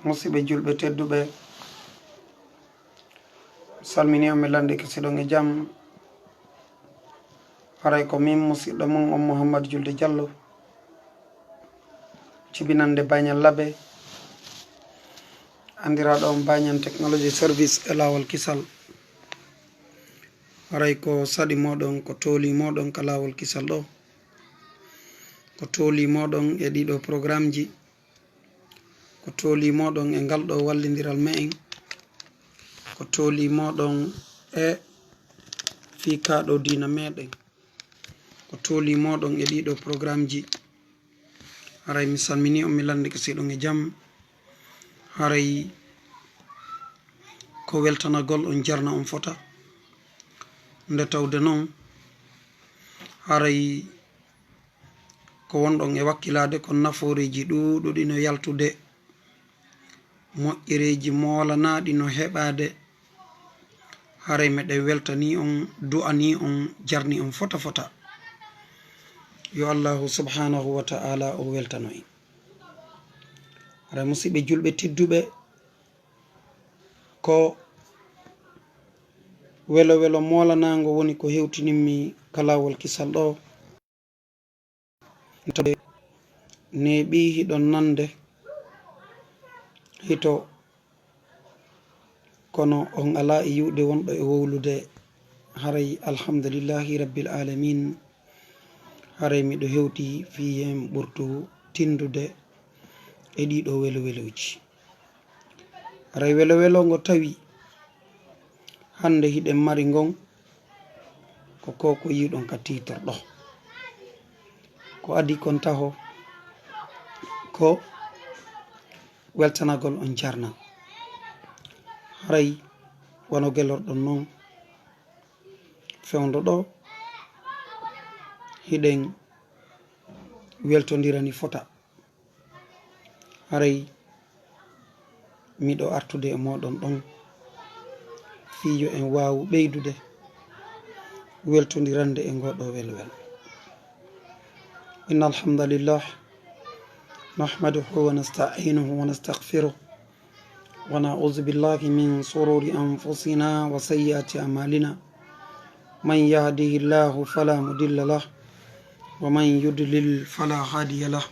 musidɓe julɓe tedduɓe, salmini on mi landi kesiɗon e jaam. haray ko min musidɗo mon on Mouhammad Julde Diallo, cibinande Bagnan Labe, andiraɗo on Bagnan technology service e lawol kisal. haray ko saɗi moɗon, ko tooli moɗon ka lawol kisal ɗo, ko tooli moɗon e ɗiɗo programme ji, ko tooli moɗon e ngal ɗo wallidiral me'en, ko tooli moɗon e fikaɗo dina meɗen, ko tooli moɗon e ɗiɗo programme ji. haray mi salmini on mi landi kesiɗon e jaam. haray ko weltanagol on jarna on fota nde tawde noon haray ko wonɗon e wakkilade ko naforeji ɗuɗuɗi no yaltude, moƴƴereji molanaɗi no heɓade. haray meɗen weltani on, du'ani on, jarni on fota fota. yo allahu subhanahu wa ta'ala o weltano en. haray musidɓe julɓe tedduɓe, ko welo welo molanago woni ko hewtinimmi kalawol kisal ɗo. neeɓi hiɗon nande hito kono on ala e yiwde wonɗo e wowlude. haray alhamdulillahi rabbil alamin. haray miɗo hewti fi hen ɓurtu tindude e ɗiɗo welo weloji. haray welo welo ngo tawi hande hiɗen mari ngon ko yiɗon ka titorɗo, ko adi kon taho ko weltanagol on jarna. haray wono gelorɗon noon fewdo ɗo hiɗen weltodirani fota. haray miɗo artude e moɗon ɗon fiyo en wawu ɓeydude weltodirande e ngoɗo welwel. inna alhamdulillah nahmaduhu wa nasta'inuhu wa nastaghfiruh wa na'udhu billahi min sururi anfusina wa sayyiati a'malina. man yahdihillahu fala mudilla lah wa man yudlil fala hadiya lah.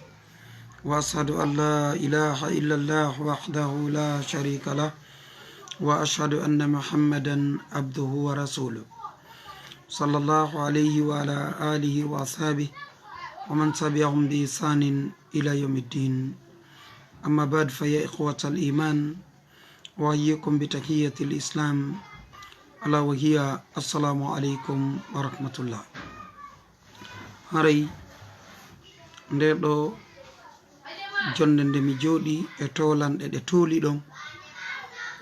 wa ashhadu an la ilaha illa allah wahdahu la sharika lah wa ashhadu anna muhammadan abduhu wa rasuluh sallallahu alayhi wa ala alihi wa ashabihi wa man tabi'ahum bi ihsanin ila yawmiddin. amma ba'd, fa ya ikhwatal iman wa hayyikum bi tahiyyatil islam, ala wa hiya assalamu alaykum wa rahmatullah. haray nde ɗo jonde nde mi jooɗi e tolanɗe ɗe tooli ɗon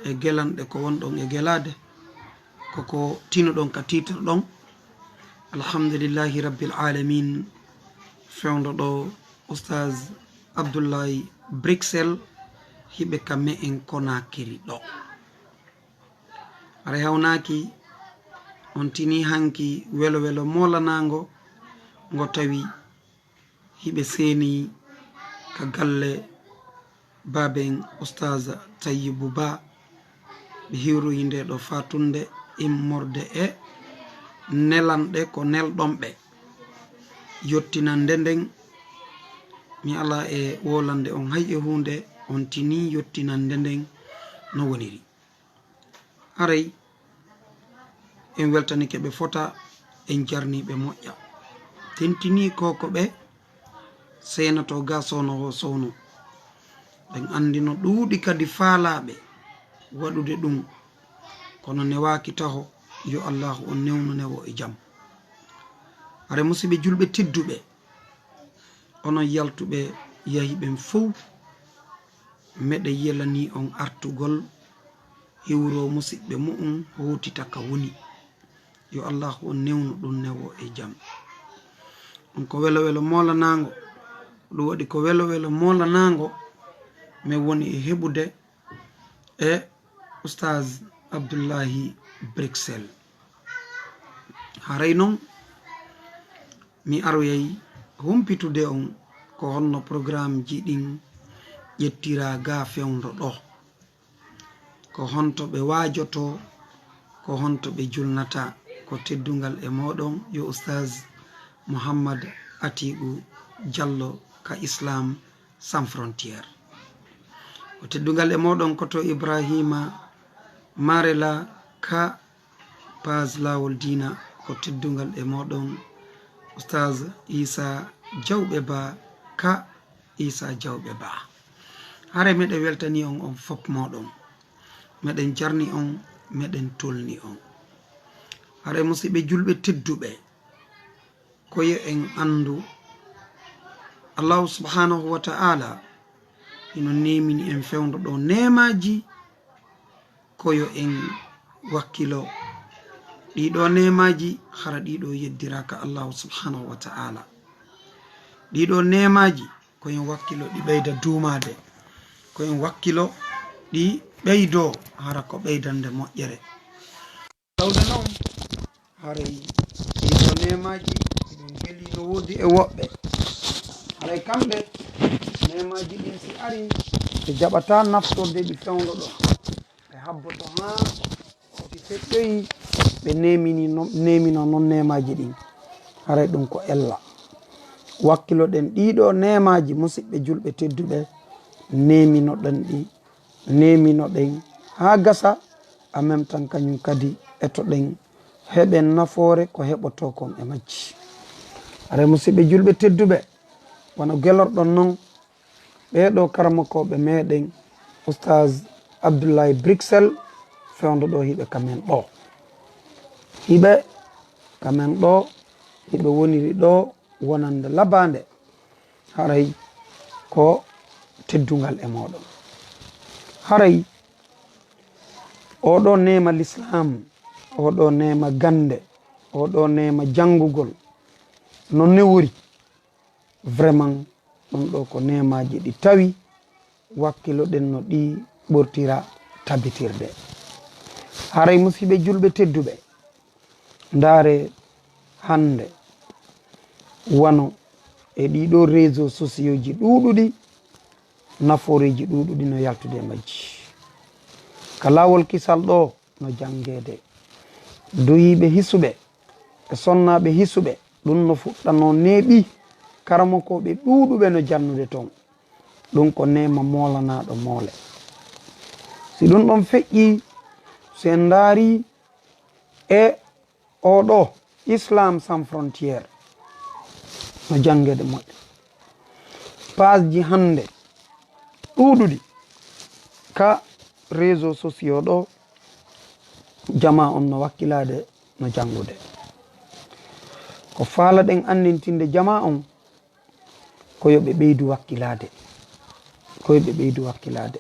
e gelanɗe ko wonɗon e gelade, koko tinoɗon ka titorɗon. alhamdulillahi rabbil alamin. fewdo ɗo Oustaz Abdallah Bruxelles, hiɓe kamme en Conakry ɗo. haray hawnaki on tini hanki welo welo molanago ngo tawi hiɓe seeni ka galle baben Oustaz Tayyibou Ba. ɓe hiwroyi nde ɗo fatunde immorde e nelanɗe ko nelɗonɓe yottinande nden. mi ala e wolande on hay e hunde, on tini yottinande nden no woniri. haray en weltanike ɓe fota, en jarniɓe moƴƴa, tentini koko ɓe senato ga sownowo sowno. ɓen andino ɗuuɗi kadi faalaɓe waɗude ɗum, kono newaki taho. yo allahu on newnu newo e jaam. haray musidɓe julɓe tedduɓe, onon yaltuɓe yahiɓen fof, meɗe yelani on artugol hiwro musidɓe mu'um hotita ka woni. yo allahu on newnu ɗum newo e jaam. on ko welo welo molanago, ɗum waɗi ko welo welo molanago min woni e heɓude e Oustaz Abdallahi Bruxelles. haray noon mi aroyay humpitude on ko honno programme ji ɗin ƴettira ga fewndo ɗo ko honto ɓe wajoto ko honto ɓe julnata ko teddungal e moɗon yo Oustaz Mouhammad Atigu Diallo ka Islam sans frontière ko teddungal e moɗon koto Ibrahima Marela ka page lawol dina ko teddungal e moɗon Oustaz Isa Jawɓe Ba ka Isa Jawɓe Ba hare meɗen weltani on fop moɗon meɗen jarni on meɗen tolni on hare musidɓe julɓe tedduɓe koyo en andu Allahu subhanahu wa ta'ala ino nemini en fewndo ɗo nemaji koyo en wakkilo ɗiɗo nemaji hara ɗiɗo yeddiraka Allahu subhanahu wa ta'ala ɗiɗo nemaji koyen wakkilo ɗi ɓeyda duumade koyen wakkilo ɗi ɓeydo hara ko ɓeydande moƴƴere tawde noon haray ɗiɗo nemaji ɗiɗon beeli no wodi e woɓɓe haray kamɓe nemaji ɗin si ari ɓe jaɓata naftorde ɗi fewndo ɗo ɓe habboto ha si feƴƴoyi ɓe nemino noon nemaji ɗin haray ɗum ko ella wakkilo ɗen ɗiɗo nemaji musidɓe julɓe tedduɓe nemino ɗen ha gasa en même temps kañum kadi eto ɗen heɓen nafoore ko heɓoto kon e majji are musidɓe julɓe tedduɓe wono gelorɗon noon ɓeɗo karmakoɓe meɗen Oustaz Abdallah Bruxelles fewndo ɗo hiɓe kamen ɗo hiɓe kamen ɗo hiɓe woniri ɗo wonande labande haray ko teddungal e moɗon haray oɗo nema l'islam oɗo nema gande oɗo nema jangugol no newori vraiment ɗum ɗo ko nemaji ɗi tawi wakkilo ɗen no ɗi ɓurtira tabitirde haray musidɓe julɓe tedduɓe ndaare hande wano e ɗiɗo réseau sociaux ji ɗuɗuɗi naforeji ɗuɗuɗi no yaltude majji ka lawol kisal ɗo no jangede doyiɓe hisuɓe e sonnaɓe hisuɓe ɗum no fuɗɗano neeɓi karamakoɓe ɗuɗuɓe no jannude toon ɗum ko nema molanaɗo moole si ɗum ɗon feƴƴi so en daari e oɗo Islam sans frontiére no jangede moƴƴo page ji hande ɗuɗuɗi ka réseau sociaux ɗo jama on no wakkilade no jangude ko faala ɗen andintinde jama on koyoɓe ɓeydu wakkilade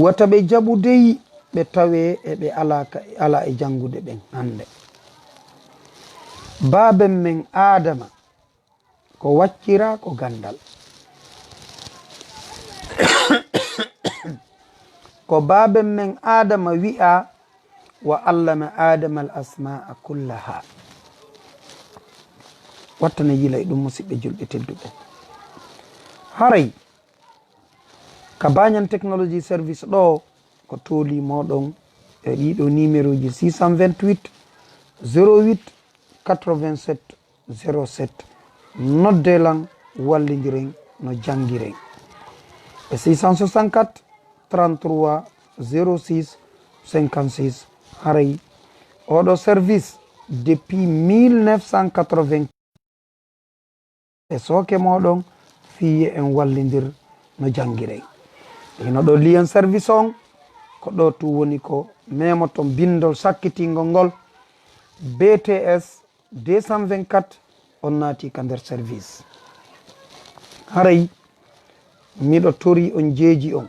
wata ɓe jaɓudeyi ɓe tawe e ɓe ala e jangude ɓen hande baben men adama ko waccira ko gandal ko baben men adama wi'a wa allama adama al asma'a kullaha wattane yila e ɗum musidɓe julɓe tedduɓe haray ka Bagnan technologie service ɗo ko tooli moɗon e ɗiɗo numéro ji 628 08 87 07 noddelan wallidiren no jangiren e 664 33 06 56 haray oɗo service depuis 1980 e sooke moɗon fiye en wallidir no jangiren ino ɗo liyen service on ko ɗo tu woni ko memoton bindol sakkitingol ngol BTS 224 on naati ka nder service haray miɗo tori on jeeji on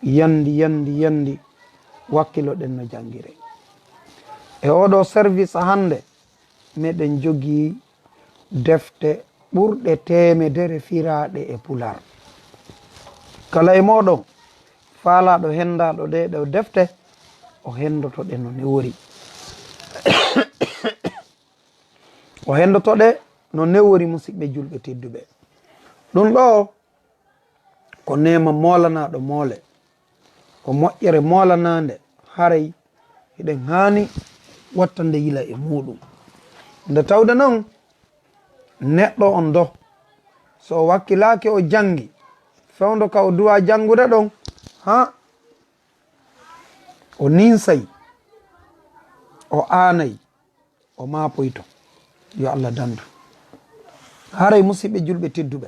yandi wakkilo ɗen no jangire e oɗo service hande meɗen jogi defte ɓurɗe temedere firaɗe e pular kala e moɗon faalaɗo hendaɗo ɗe defte o hendotoɗe no newori o hendotoɗe no newori musidɓe julɓe tedduɓe ɗum ɗo ko nema molanaɗo moole ko moƴƴere molanande haray hiɗen hani watta nde yila e muɗum nde tawde noon neɗɗo on do so o wakkilaki o jangi fewdo ka o duwa jangude ɗon ha o ninsay o anayi o mapoyto yo Allah dandu haray musidɓe julɓe tedduɓe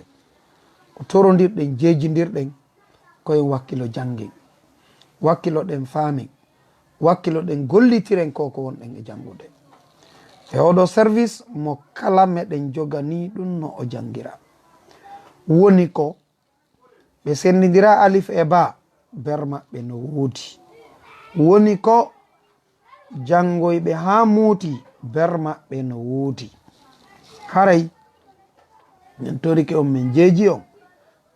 o torodirɗen jeejidirɗen koyen wakkilo jangin wakkilo ɗen faamin wakkilo ɗen gollitiren koko wonɗen e jangude e oɗo service mo kala meɗen jogani ɗum no o jangira woni ko ɓe sendidira alif e ba ber maɓɓe no woodi woni ko jangoyɓe ha muuti ber maɓɓe no woodi haray min torike on min jeeji on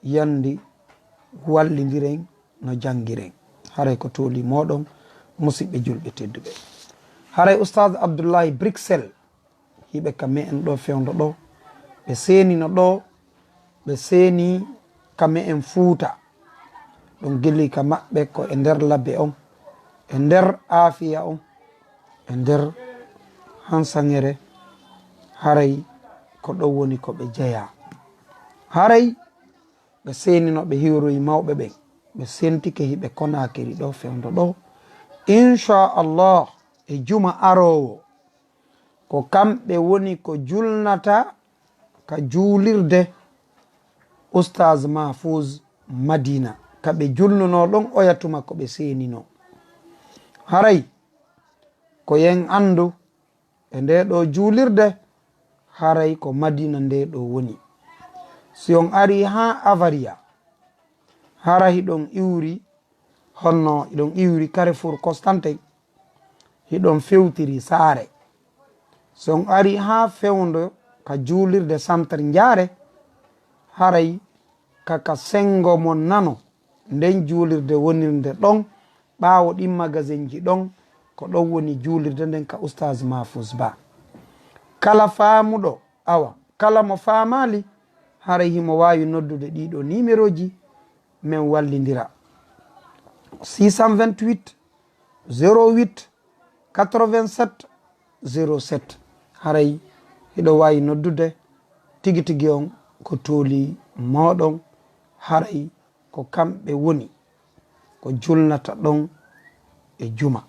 yandi wallidiren no jangiren haray ko tooli moɗon musidɓe julɓe tedduɓe haray oustaz Abdallah Bruxelles hiɓe kamɓe en ɗo fewdo ɗo ɓe senino ɗo ɓe seeni kamɓe en Fuuta ɗum gilli ka maɓɓe ko e nder labbe on e nder aafiya on e nder hansangere haray ko ɗo woni ko ɓe jeeya haray ɓe senino ɓe hiwroyi mawɓe ɓen ɓe sentike hiɓe Conakry ɗo fewdo ɗo Incha'Allah e juma arowo ko kamɓe woni ko julnata ka juulirde Oustaz Mahfouz Madina kaɓe julnuno ɗon oyatuma ko ɓe senino haray ko yen andu e nde ɗo juulirde haray ko Madina nde ɗo woni si on ari ha Avaria hara hiɗon iwri honno hiɗon iwri Carrefour Constantin hiɗon fewtiri saare so on ari ha fewndo ka juulirde centre Jaare haray kaka sengo mo nano nden juulirde wonirde ɗon ɓaawo ɗin magasin ji ɗon ko ɗon woni juulirde nden ka Oustaz Mahfouz Ba kala faamuɗo awa kala mo faamali haray himo wawi noddude ɗiɗo numéro ji min wallidira 628 08 87 07 haray hiɗo wawi noddude tigi tigi on ko tooli moɗon haray ko kamɓe woni ko julnata ɗon e juma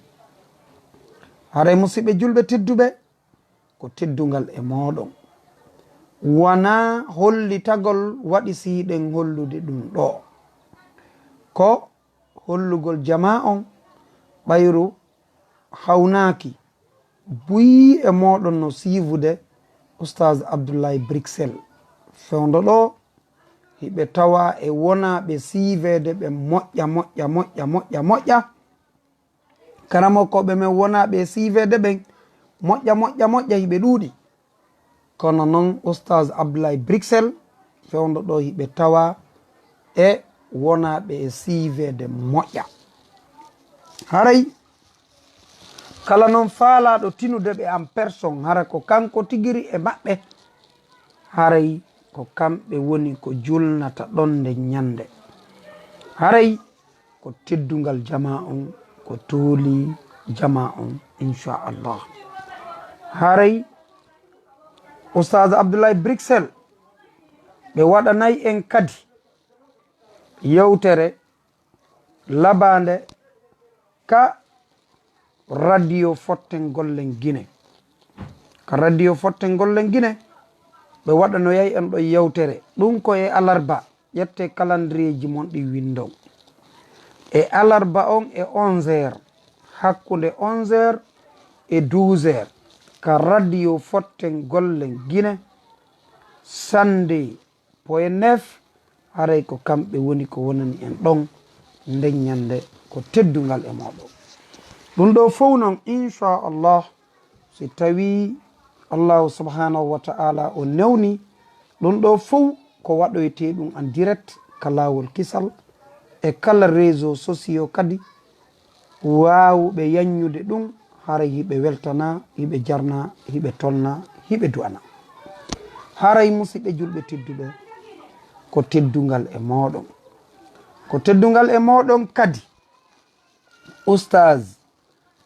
haray musidɓe julɓe tedduɓe ko teddugal e moɗon wona hollitagol waɗi sihiɗen hollude ɗum ɗo ko hollugol jama on ɓayru hawnaki buyi e moɗon no siivude Oustaz Abdallah Bruxelles fewdo ɗo hiɓe tawa e wona ɓe siivede ɓe moƴƴa karamokoɓe men wona ɓe siivede ɓen moƴƴa hiɓe ɗuuɗi kono noon Oustaz Abdallah Bruxelles fewdo ɗo hiɓe tawa e wona ɓe siivede moƴƴa haray kala noon faalaɗo tinude ɓe en personne hara ko kanko tigiri e maɓɓe haray ko kamɓe woni ko julnata ɗon nde ñande haray ko teddugal jama on ko tooli jama on Incha'Allah haray Oustaz Abdallah Bruxelles ɓe waɗanayi en kadi yewtere labande ka radio fotten gollen Guinée ka radio fotten gollen Guinée ɓe waɗano yayi en ɗo yewtere ɗum ko e alarba ƴette calendrier ji mon ɗi windon e alarba on e 11h hakkude 11h e 12h ka radio fotten gollen Guinée Sunday point 9 haray ko kamɓe woni ko wonani en ɗon nden ñande ko teddugal e moɗon ɗum ɗo fof noon Incha'Allah si tawi Allahu subhanahu wa ta'ala o newni ɗum ɗo fof ko waɗoyte ɗum en direct ka lawol kisal e kala réseau sociaux kadi wawɓe yanyude ɗum haray hiɓe weltana hiɓe jarna hiɓe tolna hiɓe du'ana haray musidɓe julɓe tedduɓe ko teddugal e moɗon ko teddungal e moɗon kadi Oustaz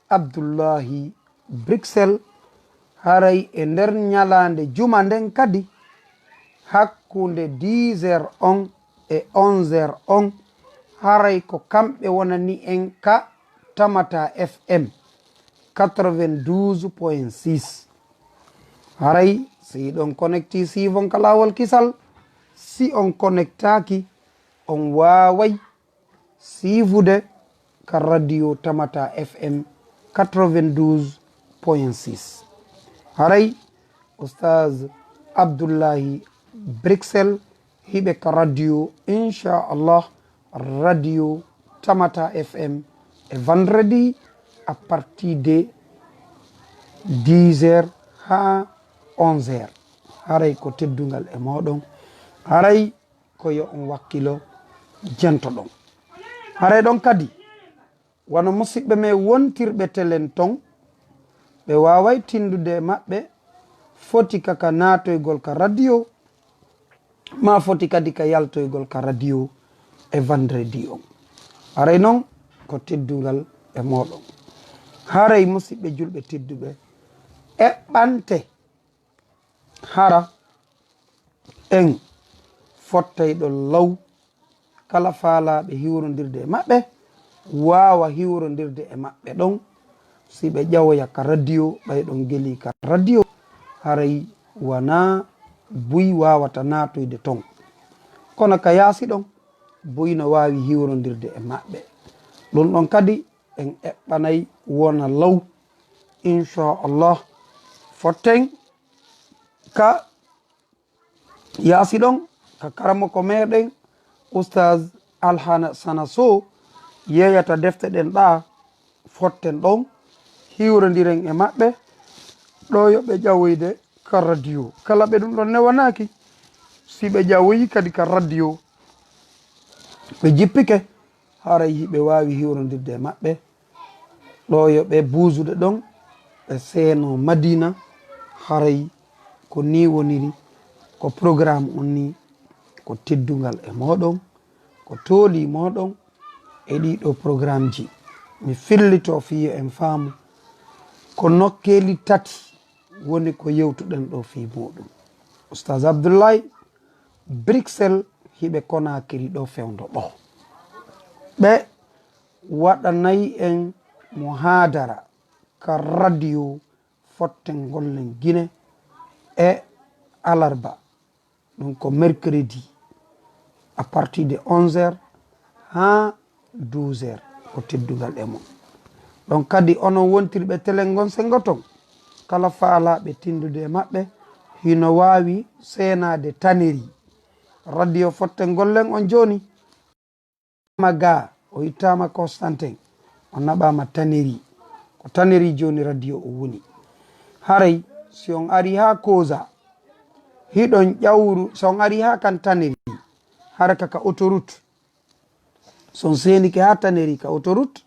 Abdallahi Bruxelles haray e nder nyalande juma nden kadi hakkunde 10h on e 11h on haray ko kamɓe wonani en ka tamata FM 92.6 haray si ɗon connecti sivon ka lawol kisal si on connectaki on waway sivude ka radio tamata FM 92.6 haray Oustaz Abdallahi Bruxelles hiɓe ka radio Incha'Allah radio tamata FM et vendredi à partir de 10h ha 11h haray ko teddungal e moɗon haray ko yo on wakkilo jentoɗon haray ɗon kadi wono musidɓe me wontirɓe telen ton ɓe waway tindude maɓɓe foti kaka natoygol ka radio ma foti kadi ka yaltoygol ka radio e vendredi on haray noon ko teddungal e moɗon haray musidɓe julɓe tedduɓe eɓɓante hara en fottayɗo law kala faalaɓe hiwrodirde e maɓɓe wawa hiwrodirde e maɓɓe ɗon si ɓe ƴawoya ka radio ɓayɗon gueli ka radio haray wona buy wawata natoyde ton kono ka yaasi ɗon buy no wawi hiwrodirde e maɓɓe ɗum ɗon kadi en eɓɓanay wona law Incha'Allah fotten ka yaasi ɗon ka karamoko meɗen Oustaz Alhasana Sow yeyata defte ɗen ɗa fotten ɗon hiwrodiren e maɓɓe ɗo yoɓe ƴawoyde ka radio kala ɓe ɗum ɗon newanaki si ɓe ƴawoyi kadi ka radio ɓe jippike haray hiɓe wawi hiwrodirde e maɓɓe ɗo yoɓe buusude ɗon ɓe seeno Madina haray ko ni woniri ko programme on ni ko teddungal e moɗon ko tooli moɗon e ɗiɗo programme ji mi fillito fiyo en faamu ko nokkeli tati woni ko yewtuɗen ɗo fi muɗum Oustaz Abdallahi Bruxelles hiɓe Conakry ɗo fewdo ɓo ɓe waɗanayi en muhadara ka radio fotten gollen Guinée e alarba ɗum ko mercredi à partir de 11h ha 12h ko teddugal e mon ɗon kadi onon wontirɓe télé gon sengo ton kala faalaɓe tindude e maɓɓe hino wawi seenade taneri radio fotten gollen on joni maga o ittama Constantin o naɓama taneri ko taneri joni radio o woni haray si on ari ha Koza hiɗon ƴawru so on ari ha kan taneri hara kaka autoroute son senike ha taneri ka autoroute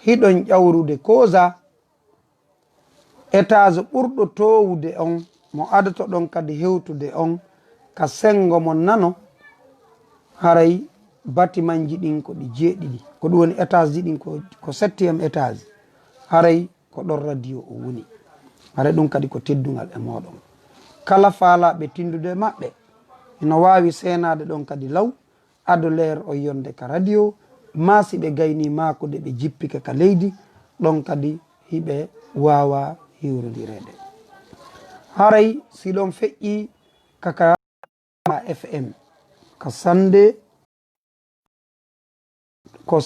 hiɗon ƴawrude Koza étage ɓurɗo towude on mo adato ɗon kadi hewtude on ka sengo mon nano haray batiman ji ɗin ko ɗi jeeɗiɗi ko ɗum woni étage ji ɗin ko 7e étage haray ko ɗon radio o woni haray ɗum kadi ko teddungal e moɗon kala faalaɓe tindude maɓɓe ino wawi senade ɗon kadi law ado leer o yonde ka radio ma si ɓe gayni makude ɓe jippike ka leydi ɗon kadi hiɓe wawa hiwrodirede haray si ɗon feƴƴi kaka FM ka sande ko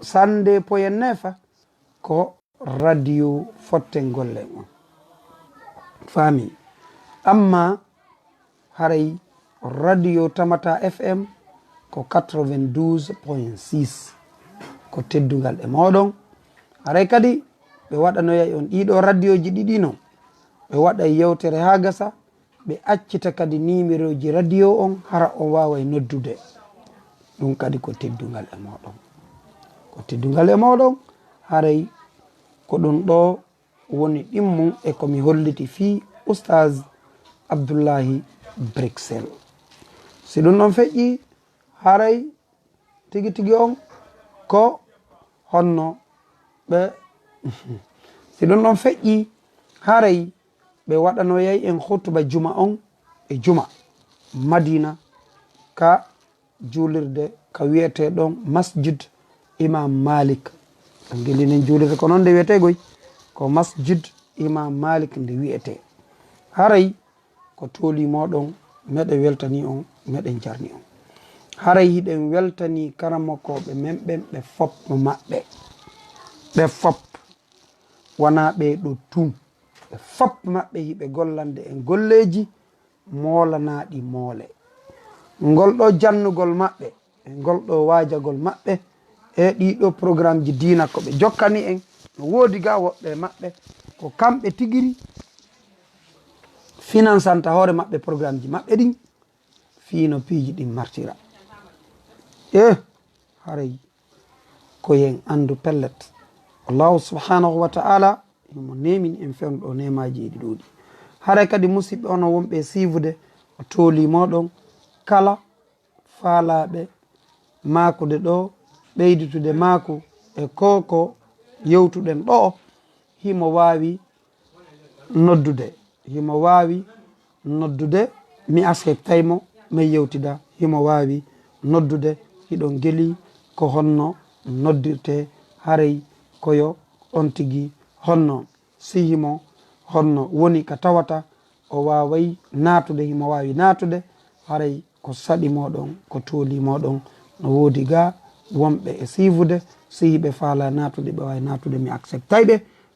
sande poyen nefa ko radio fotten golle on fami amma haray radio tamata FM ko 92.6 ko teddugal e moɗon haray kadi ɓe waɗanoya on ɗiɗo radio ji ɗiɗi non ɓe waɗa yewtere ha gasa ɓe accita kadi numéro ji radio on hara on waway noddude ɗum kadi ko teddungal e moɗon ko teddungal e moɗon haray ko ɗum ɗo woni ɗimmum e komi holliti fi Oustaz Abdallahi Bruxelles si ɗum ɗon feƴƴi haray tigi tigi on ko honno ɓe si ɗum ɗon feƴƴi haray ɓe waɗanoyay en hutuba juma on e juma madina ka julirde ka wiyete ɗon masjid imam malik en gelinen julirde ko noon nde wiyete goy ko masjid imam malik nde wiyete haray ko tooli moɗon meɗe weltani on meɗen jarni on haray hiɗen weltani karamokoɓe men ɓen ɓe fop no maɓɓe ɓe fop wona ɓeɗo tum ɓe fop maɓɓe hiɓe gollande en golleji molanaɗi moole ngolɗo jannugol maɓɓe e ngolɗo wajagol maɓɓe e ɗiɗo programme ji dina ko ɓe jokkani en no woodi ga woɓɓe maɓɓe ko kamɓe tigiri financanta hoore maɓɓe programme ji maɓɓe ɗin fiino piiji ɗin martira haray koyen andu pellet allahu subhanahu wa ta'ala mo nemin en fewno nemaji ɗi ɗuuɗi haray kadi musidɓe ono wonɓe sivude o tooli moɗon kala faalaɓe makude ɗo ɓeyditude maku e koko yewtuɗen ɗo himo wawi noddude mi acceptaymo min yewtida himo wawi noddude hiɗon geli ko honno noddirte haray koyo on tigui honno sihimo honno woni ka tawata o waway natude himo wawi natude haray ko saɗi moɗon ko tooli moɗon no woodi ga wonɓe e sivude sihiɓe faala natude ɓe wawi natude mi acceptayɓe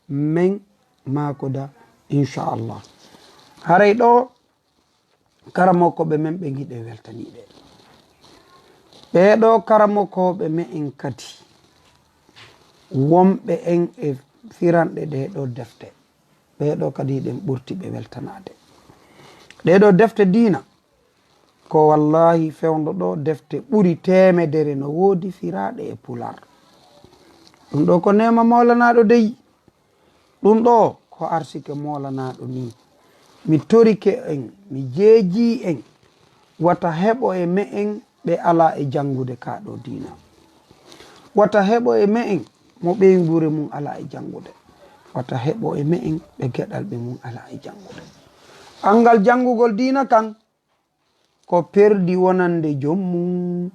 min makoda inchallah haray ɗo karamokoɓe men ɓe giɗe weltaniɓe ɓeɗo karamokoɓe me en kadi wonɓe en e firanɗe ɗe ɗo defte ɓeɗo kadi ɗen ɓurti ɓe weltanade ɗeɗo defte diina ko wallahi fewndo ɗo defte ɓuri temedere no woodi firaɗe e pular ɗum ɗo ko nema molanaɗo dey ɗum ɗo ko arsike molanaɗo ni mi torike en mi jeeji en wata heɓo e me en ɓe ala e jangude kaɗo diina wata heɓo e me en mo ɓeygure mum ala e jangude wata heɓo e me en ɓe geɗal ɓe mum ala e jangude angal jangugol diina kan ko perdi wonande jommum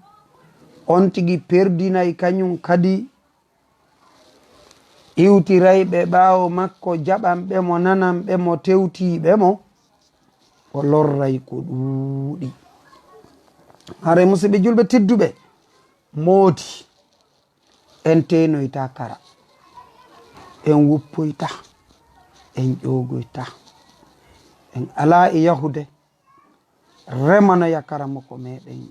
on tigui perdinayi kañum kadi iwtirayɓe ɓawo makko jaɓanɓe mo nananɓe mo tewtiɓe mo o lorray ko ɗuuɗi haray musidɓe julɓe tedduɓe moodi en tenoyta kara en wuppoyta en ƴogoyta en ala e yahude remanoya karamoko meɗen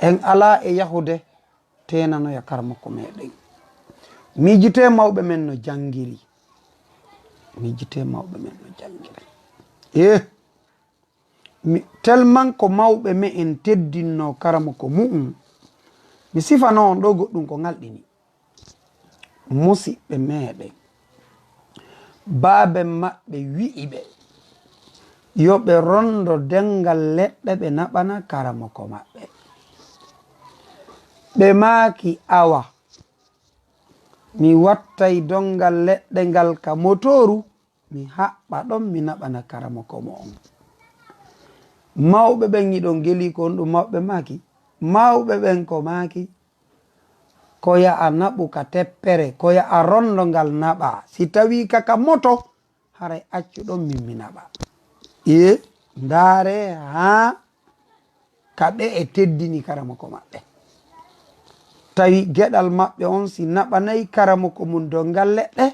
en ala e yahude tenanoya karamoko meɗen miijite mawɓe men no jangiri tellement ko mawɓe me en teddinno karamoko mu'um mi sifano on ɗo goɗɗum ko ngalɗini musidɓe meɗen baabe maɓɓe wi'iɓe yoɓe rondo dengal leɗɗe ɓe naɓana karamoko maɓɓe ɓe maaki awa mi wattay dongal leɗɗe ngal ka motoru mi haɓɓa ɗon mi naɓana karamoko mo on mawɓe ɓen yiɗon geli ko on ɗum mawɓe maaki mawɓe ɓen ko maaki ko ya a naɓu ka teppere ko ya a rondo ngal naɓa si tawi kaka moto haray accuɗon min mi naɓa ndaare ha kaɓe e teddini karamoko maɓɓe tawi geɗal maɓɓe on si naɓanayi karamoko mum dongal leɗɗe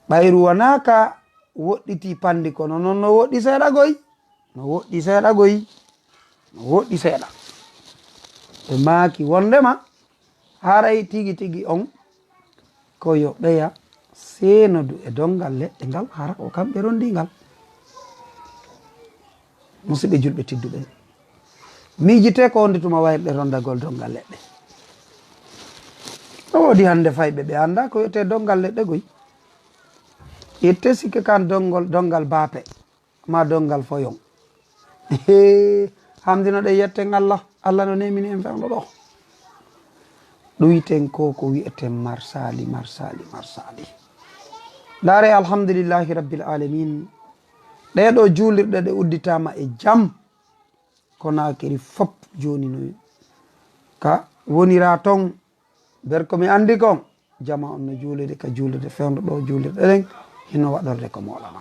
ɓayru wonaka woɗɗiti pandi kono noon no woɗɗi seeɗa goy no woɗɗi seeɗa ɓe maaki wondema haray tigi tigi on koyo ɓeya senodu e dongal leɗɗe ngal hara ko kamɓe rondi ngal musidɓe julɓe tedduɓe miijite ko wonde tuma wayɓe rondagol dongal leɗɗe no woodi hande fayɓe ɓe anda ko wiyete dongal leɗɗe goy itte sikke kan dongal baape ma dongal foyon hamdino ɗe yetten allah no nemini en fewno ɗo ɗuyten ko wi'ete marsali. laare alhamdulillahi rabbil alamin ɗeɗo julirɗe ɗe udditama e jam Conakry fop joni no ka wonira ton ber komi andi kon jama on no julirde ka julirde fewdo ɗo julirɗe ɗen hino waɗorde ko molana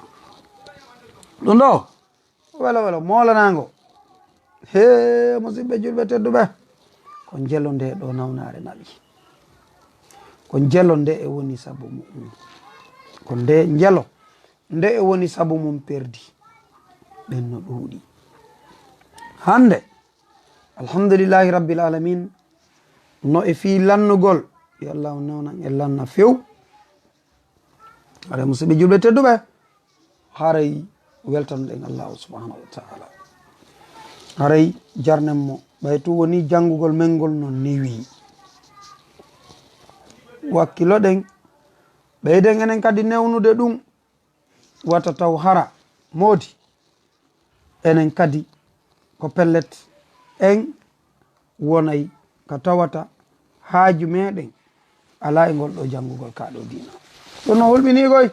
ɗum ɗo welo molanago he musidɓe julɓe tedduɓe ko jelo nde ɗo nawnare naɓi ko jelo nde e woni sabu mum ko nde jelo nde e woni sabu mum perdi ɓen no ɗuuɗi hande alhamdulillahi rabbil alamin no e fi lannugol yo allah newnan en lanna few aɗa musidɓe julɓe tedduɓe haray weltanoɗen allahu subhanahu wa taala haray jarnen mo ɓaytu woni janngugol men ngol no newi wakkiloɗen ɓeyden enen kadi newnude ɗum wata taw hara moodi enen kadi ko pellet en wonay ko tawata haaju meɗen ala e ngol ɗo janngugol kaɗo dina ɗum no hulɓini koy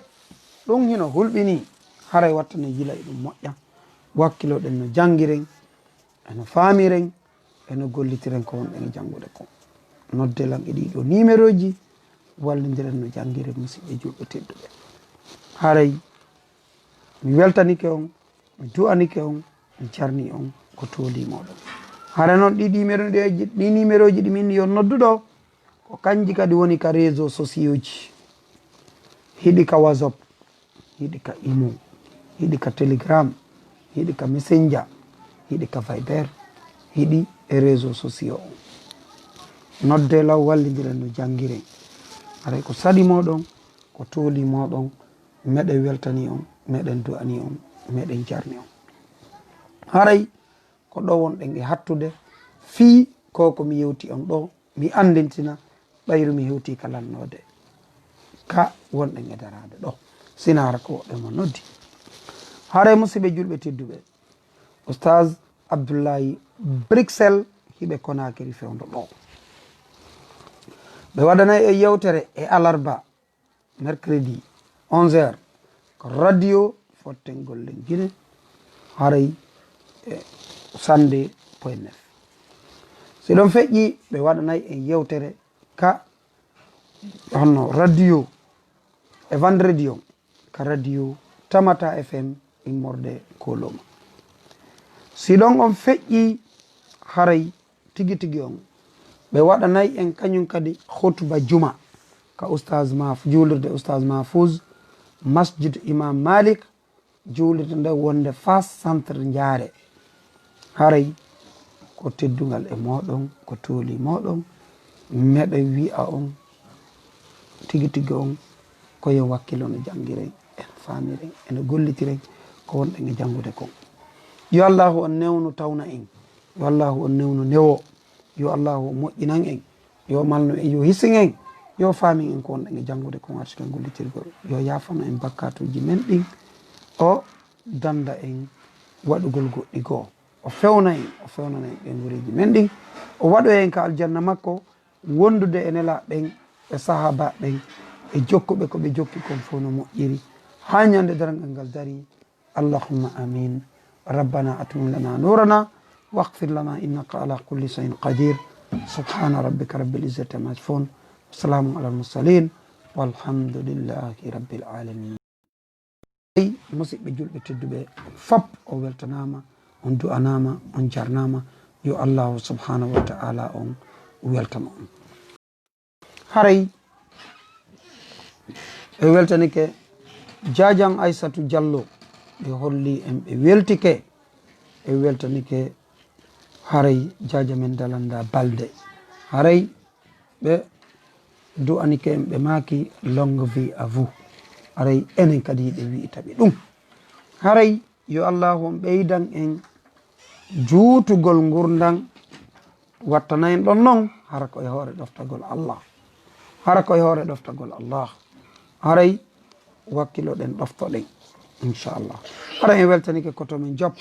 ɗum hino hulɓini haray watta no yila e ɗum moƴƴa wakkiloɗen no janngiren eno faamiren eno gollitiren ko wonɗen e janngude ko noddelan e ɗiɗo numéro ji wallidiren no janngiren musidɓe julɓe tedduɓe haray mi weltanike on mi du'anike on mi jarni on ko tooli moɗon hara noon ɗi numéro ji ɗi min yo nodduɗo ko kanji kadi woni ka réseau sociaux ji hiɗi ka whatsapp hiɗi ka imo hiɗi ka telegram hiɗi ka messenger hiɗi ka viber hiɗi e réseau sociaux o nodde law wallidiren no janngiren haray ko saɗi moɗon ko tooli moɗon meɗen weltani on meɗen du'ani on meɗen jarni on haray ko ɗo wonɗen e hattude fii ko mi yewti on ɗo mi andintina ɓayru mi hewti ka lannode ka wonɗen e darade ɗo sinara ko woɓɓe mo noddi haray musidɓe julɓe tedduɓe Oustaz Abdallahi Bruxelles hiɓe Conakry fewdo ɗo ɓe waɗanayi e yewtere e alarba mercredi 11h ko radio fotten gollen guine haray e sande .9 si ɗon feƴƴi ɓe waɗanayi en yewtere ka honno radio e vendredi on ka radio tamata fm immorde koloma si ɗon on feƴƴi haray tigi on ɓe waɗanayi en kañum kadi hutuba juma ka oustaz julirde oustaz mahfouz masjid imam malik julirde nde wonde fas centre jaare haray ko teddugal e moɗon ko tooli moɗon meɗe wi'a on tigi on koye wakkilo no janngiren eno faamiren eno gollitiren ko wonɗen e janngude kon yo allahu on newnu tawna en yo allahu on newnu newo yo allahu o moƴƴinan en yo malnu en yo hisin en yo faamin en ko wonɗen e janngude kon arsuken gollitirgol yo yafano en bakkatuji men ɗin o danda en waɗugol goɗɗi goo o fewnana en ɓen gureji men ɗin o waɗo en ka aljanna makko wondude e nela ɓen e sahaba ɓen e jokkuɓe ko ɓe jokki kon fof no moƴƴiri ha ñande darangal ngal dari allahumma amin rabbana atum lana nurana واغفر لنا إنك على كل شيء قدير سبحان ربك رب العزة عما يصفون وسلام على المرسلين والحمد لله رب العالمين musidɓe julɓe tedduɓe fop o weltanama on du'anama on jarnama yo allahu subhanahu wa ta'ala on weltama on haray ɓe weltanike jajan aissatou diallo ɓe holli en ɓe weltike ɓe weltanike haray jaja men dalanda balde haray ɓe du'anike en ɓe maki longue vie à vous haray enen kadi ɓe wi'itaɓe ɗum haray yo allahu on ɓeydan en juutugol gurdan wattana en ɗon noon hara ko e hoore ɗoftagol allah hara ko e hoore ɗoftagol allah haray wakkiloɗen ɗoftoɗen inchallah hara en weltanike koto men job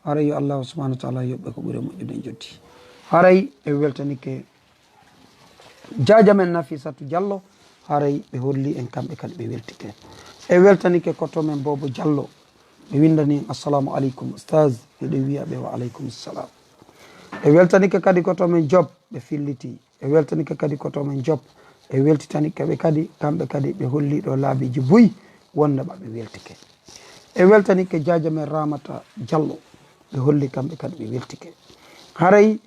haray yo allahu subahanahu wa taala yoɓɓe ko ɓuuri moƴƴude joddi haray en weltanike jaja men Nafisatu Diallo haray ɓe holli en kamɓe kadi ɓe weltike e weltanike koto men Bobo Diallo ɓe windani assalamu aleykum Oustaz ɓeɗo wiya ɓe wa aleykum salam e weltanike kadi koto men Job ɓe filliti e weltanike kadi koto men Job e weltitanike ɓe kadi kamɓe kadi ɓe holli ɗo laabiji buyi wonda ɓa ɓe weltike e weltanike jaja men Ramata Diallo ɓe holli kamɓe kadi ɓe weltike haray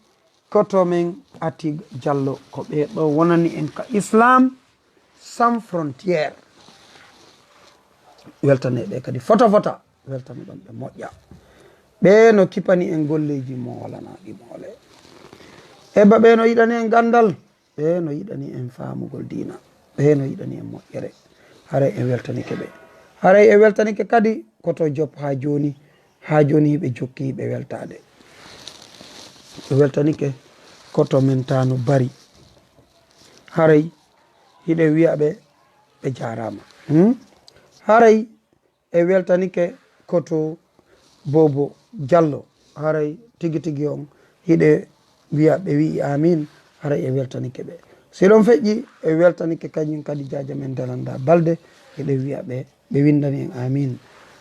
koto men Atig Diallo ko ɓeɗo wonani en ka Islam sans frontiére weltane ɓe kadi fota fota weltane ɗon ɓe moƴƴa ɓe no kipani en golleji molanaɗi moole eba ɓe no yiɗani en gandal ɓe no yiɗani en famugol dina ɓe no yiɗani en moƴƴere haray e weltanike ɓe haray e weltanike kadi koto Job ha joni hiɓe jokki hiɓe weltade e weltanike koto men Tanu Bari haray hiɗe wiya ɓe ɓe jarama haray e weltanike koto Bobo Diallo haray tigi tigi on hiɗe wiya ɓe wi amin haray e weltanike ɓe si ɗon feƴƴi e weltanike kañum kadi jaja men Dalanda Balde hiɗe wiya ɓe windani en amin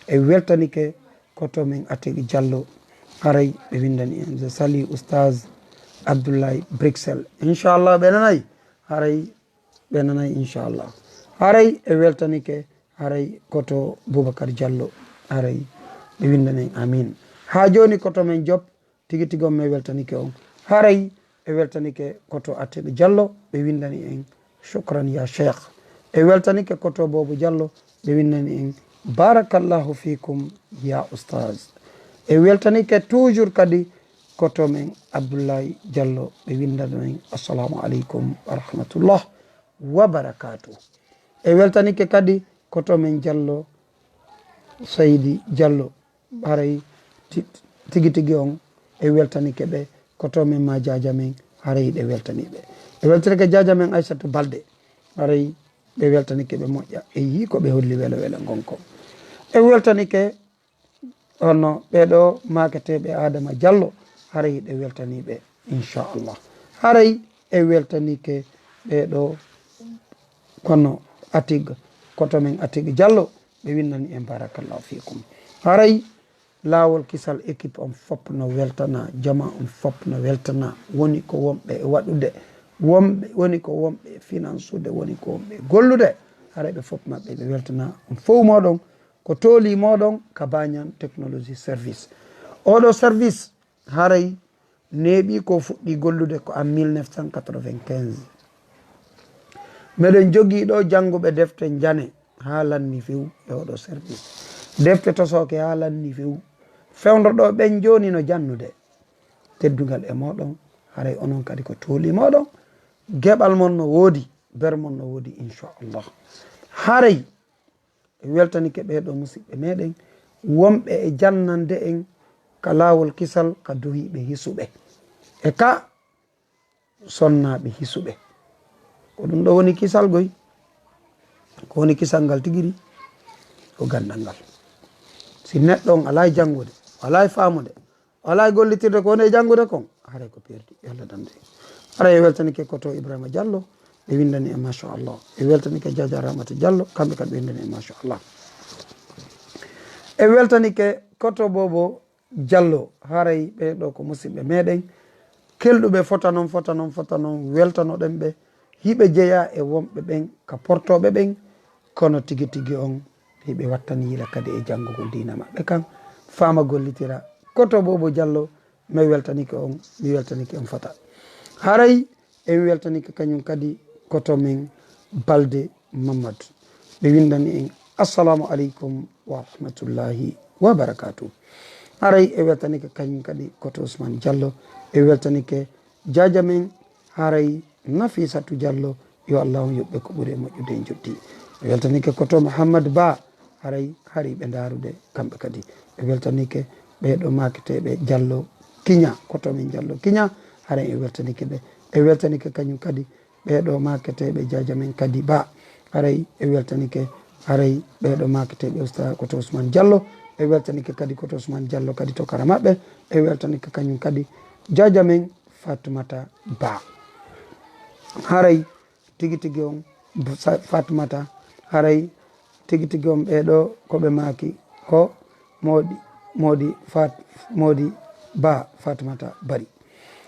e weltanike koto men Atig Diallo haray ɓe windani en je sali Oustaz Abdallah Bruxelles Inch'Allah ɓe nanayi haray ɓe nanayi Inch'Allah haray e weltanike haray koto Boubacar Diallo haray ɓe windani en amin ha joni koto men Job tigi tigi on me weltanike on haray e weltanike koto Atig Diallo ɓe windani en shukran ya cheikh e weltanike koto Bobo Diallo ɓe windani en barakallahu fikum ya Oustaz e weltanike toujours kadi koto men Abdoulaye Diallo ɓe windani en assalamu aleykum wa rahmatullah wa barakatuh e weltanike kadi koto men Diallo Seydi Diallo haray tigi tigi on e weltanike ɓe koto men ma jaja men haray ɗe weltaniɓe e weltanike jaja men Aissatou Balde haray ɓe weltanike ɓe moƴƴa e yi ko ɓe holli welo welo gonko e weltanike hono ɓeɗo maketeɓe Adama Diallo haray ɗe weltaniɓe Incha'Allah haray e weltanike ɓeɗo kono Atig koto men Atig Diallo ɓe windani en barakallahu fikum haray lawol kisal équipe on fop no weltana jama on fop no weltana woni ko wonɓe e waɗude woni ko wonɓe finance ude woni ko wonɓe gollude haray ɓe fop maɓɓe ɓe weltana on fof moɗon ko tooli moɗon ka Bagnan technologie service oɗo service haray neeɓi ko fuɗɗi gollude ko en 1995 meɗen jogui ɗo jannguɓe defte jane ha lanni few e oɗo service defte tosoke ha lanni few fewdoɗo ɓen joni no jannude teddugal e moɗon haray onon kadi ko tooli moɗon geɓal mon no woodi ber mon no woodi Incha'Allah haray e weltanike ɓeɗo musidɓe meɗen wonɓe e jannande en ka lawol kisal ka duhiɓe hisuɓe e ka sonnaɓe hisuɓe ko ɗum ɗo woni kisal goy ko woni kisal ngal tigiri ko gandal ngal si neɗɗo on ala jangude ala famude ala gollitirde ko woni e jangude kon haray ko perdi Allah dande haray e weltanike koto Ibrahima Diallo ɓe windani e machallah e weltanike Jaja Ramata Diallo kamɓe kadi ɓe windani e machallah e weltanike koto Bobo Diallo haray ɓeɗo ko musidɓe meɗen kelɗuɓe fota noon weltanoɗen ɓe hiɓe jeeya e wonɓe ɓen ka portoɓe ɓen kono tigi tigi on hiɓe wattani yiila kadi e janngugol dina maɓɓe kan fama gollitira koto Bobo Diallo mi weltanike on fota haray e weltanike kañum kadi koto men Balde Mamadou ɓe windani en assalamu aleykum wa rahmatullahi wa barakatuh haray e weltanike kañum kadi koto Ousmane Diallo e weltanike jaja men haray Nafisatu Diallo yo Allah yoɓɓe ko ɓuuri e moƴƴude en jotti e weltanike koto Mouhammad Ba haray hari ɓe darude kamɓe kadi e weltanike ɓeɗo maketeɓe Diallo Kiña koto men Diallo Kiña haray e weltanike ɓe e weltanike kañum kadi ɓeɗo maketeɓe jaja men kadi Ba haray e weltanike haray ɓeɗo maketeɓe Oustaz koto Ousmane Diallo e weltanike kadi koto Ousmane Diallo kadi to kara maɓɓe e weltanike kañum kadi jaja men Fatoumata Ba haray tigi tigi on Fatmata haray tigi tigi on ɓeɗo koɓe maki ko modi ba Fatmata Bari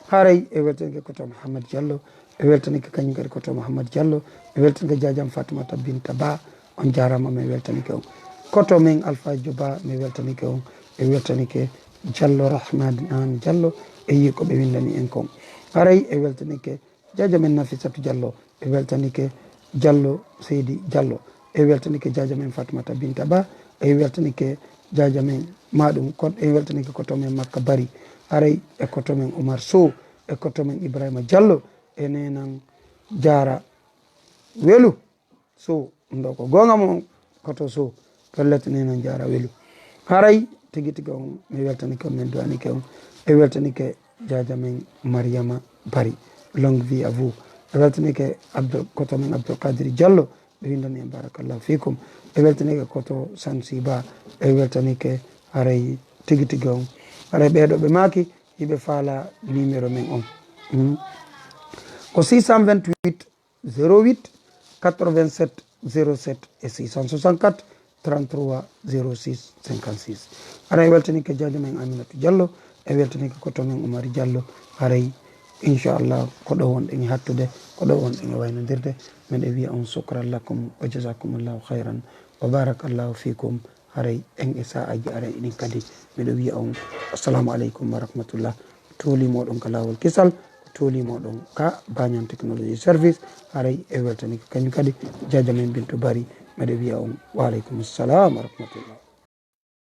haray e weltanike koto Mouhammad Diallo e weltanike kañum kadi koto Mouhammad Diallo e weltanike jajam Fatmata Binta Ba on jarama mi weltanike on koto min Alphajo Ba mi weltanike on e weltanike Diallo Rahman Diallo e yi ko ɓe windani en kon haray e weltanike jaja men Nafisatu Diallo e weltanike Diallo Seydi Diallo e weltanike jaja men Fatmata Binta Ba e weltanike jaja men maɗum e weltanike koto men Makka Bari haray e koto men Oumar Sow e koto men Ibrahima Diallo e nenan jara welu Sow ndo ko gonga mo koto Sow pellete nenan jara welu haray tigi tigi on mi weltanike on min duwanike on e weltanike jaja men Mariama Bari longue vie à vous e weltanike koto men Abdoul Kadiri Diallo ɓe windani en barakallahu fikum e weltanike koto Sansi Ba e weltanike haray tigi tigi on haray ɓeɗo ɓe maki yiɓe faala numéro men on ko 628 08 87 07 et 664 33 06 56 haray weltanike jaja men Aminatou Diallo e weltanike koto men Oumar Diallo haray Incha'Allah ko ɗo wonɗen hattude ko ɗo wonɗen e waynodirde miɗe wiya on sukran lakum wa jasakumullahu khayran wa barakallahu fikum haray en e sa'aji aray ɗin kadi miɗo wiya on assalamu aleykum wa rahmatullah tolimoɗon ka lawol kisal tolimoɗon ka Bagnan technology service haray e weltanike kañum kadi jaja men Bintou Bari miɗo wiya on wa aleykum assalam wa rahmatullah